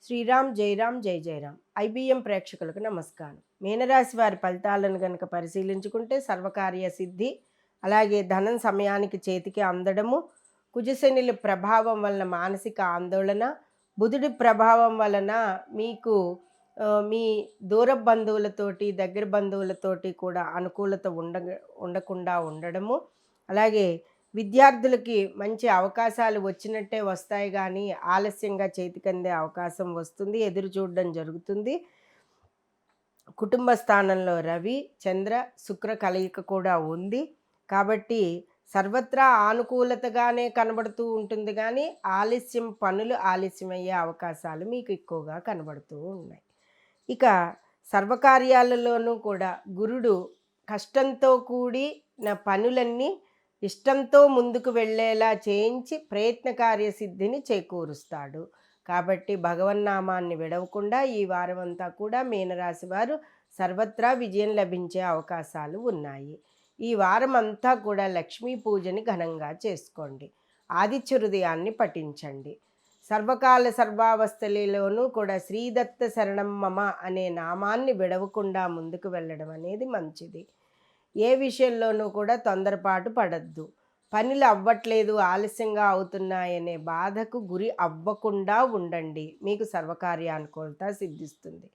శ్రీరామ్ జయరామ్ జై జయరామ్. ఐబిఎం ప్రేక్షకులకు నమస్కారం. మీనరాశి వారి ఫలితాలను గనక పరిశీలించుకుంటే సర్వకార్య సిద్ధి, అలాగే ధనం సమయానికి చేతికి అందడము, కుజశనిల ప్రభావం వలన మానసిక ఆందోళన, బుధుడి ప్రభావం వలన మీకు మీ దూర బంధువులతోటి దగ్గర బంధువులతోటి కూడా అనుకూలత ఉండకుండా ఉండడము, అలాగే విద్యార్థులకి మంచి అవకాశాలు వచ్చినట్టే వస్తాయి కానీ ఆలస్యంగా చేతికందే అవకాశం వస్తుంది, ఎదురు చూడడం జరుగుతుంది. కుటుంబ స్థానంలో రవి చంద్ర శుక్ర కలయిక కూడా ఉంది కాబట్టి సర్వత్రా ఆనుకూలతగానే కనబడుతూ ఉంటుంది కానీ పనులు ఆలస్యమయ్యే అవకాశాలు మీకు ఎక్కువగా కనబడుతూ ఉన్నాయి. ఇక సర్వకార్యాలలోనూ కూడా గురుడు కష్టంతో కూడిన పనులన్నీ ఇష్టంతో ముందుకు వెళ్ళేలా చేయించి ప్రయత్న కార్యసిద్ధిని చేకూరుస్తాడు. కాబట్టి భగవన్నామాన్ని విడవకుండా ఈ వారం అంతా కూడా మీనరాశి వారు సర్వత్రా విజయం లభించే అవకాశాలు ఉన్నాయి. ఈ వారం అంతా కూడా లక్ష్మీ పూజని ఘనంగా చేసుకోండి. ఆదిత్య హృదయాన్ని పఠించండి. సర్వకాల సర్వావస్థలలోనూ కూడా శ్రీదత్త శరణం మమ అనే నామాన్ని విడవకుండా ముందుకు వెళ్ళడం అనేది మంచిది. ఏ విషయంలోనూ కూడా తొందరపాటు పడద్దు. పనులు అవ్వట్లేదు, ఆలస్యంగా అవుతున్నాయనే బాధకు గురి అవ్వకుండా ఉండండి. మీకు సర్వకార్యానుకూలత సిద్ధిస్తుంది.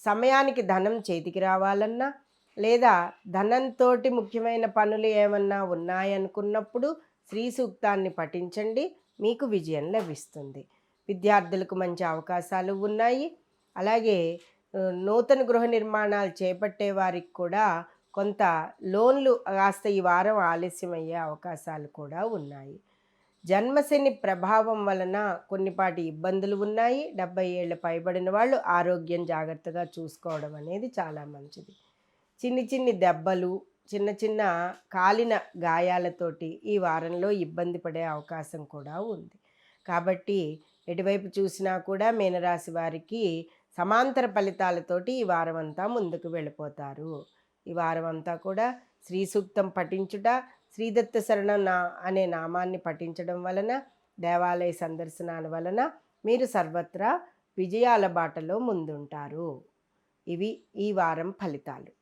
సమయానికి ధనం చేతికి రావాలన్నా లేదా ధనంతో ముఖ్యమైన పనులు ఏమన్నా ఉన్నాయనుకున్నప్పుడు శ్రీ సూక్తాన్ని పఠించండి. మీకు విజయం లభిస్తుంది. విద్యార్థులకు మంచి అవకాశాలు ఉన్నాయి. అలాగే నూతన గృహ నిర్మాణాలు చేపట్టే వారికి కూడా కొంత లోన్లు కాస్త ఈ వారం ఆలస్యమయ్యే అవకాశాలు కూడా ఉన్నాయి. జన్మశని ప్రభావం వలన కొన్నిపాటి ఇబ్బందులు ఉన్నాయి. 70 ఏళ్ళ పైబడిన వాళ్ళు ఆరోగ్యం జాగ్రత్తగా చూసుకోవడం అనేది చాలా మంచిది. చిన్ని దెబ్బలు, చిన్న కాలిన గాయాలతోటి ఈ వారంలో ఇబ్బంది పడే అవకాశం కూడా ఉంది. కాబట్టి ఎటువైపు చూసినా కూడా మీనరాశి వారికి సమాంతర ఫలితాలతోటి ఈ వారం అంతా ముందుకు వెళ్ళిపోతారు. ఈ వారం అంతా కూడా శ్రీ సూక్తం పఠించుట, శ్రీదత్త శరణం అనే నామాన్ని పఠించడం వలన, దేవాలయ సందర్శనాల వలన మీరు సర్వత్రా విజయాల బాటలో ముందుంటారు. ఇవి ఈ వారం ఫలితాలు.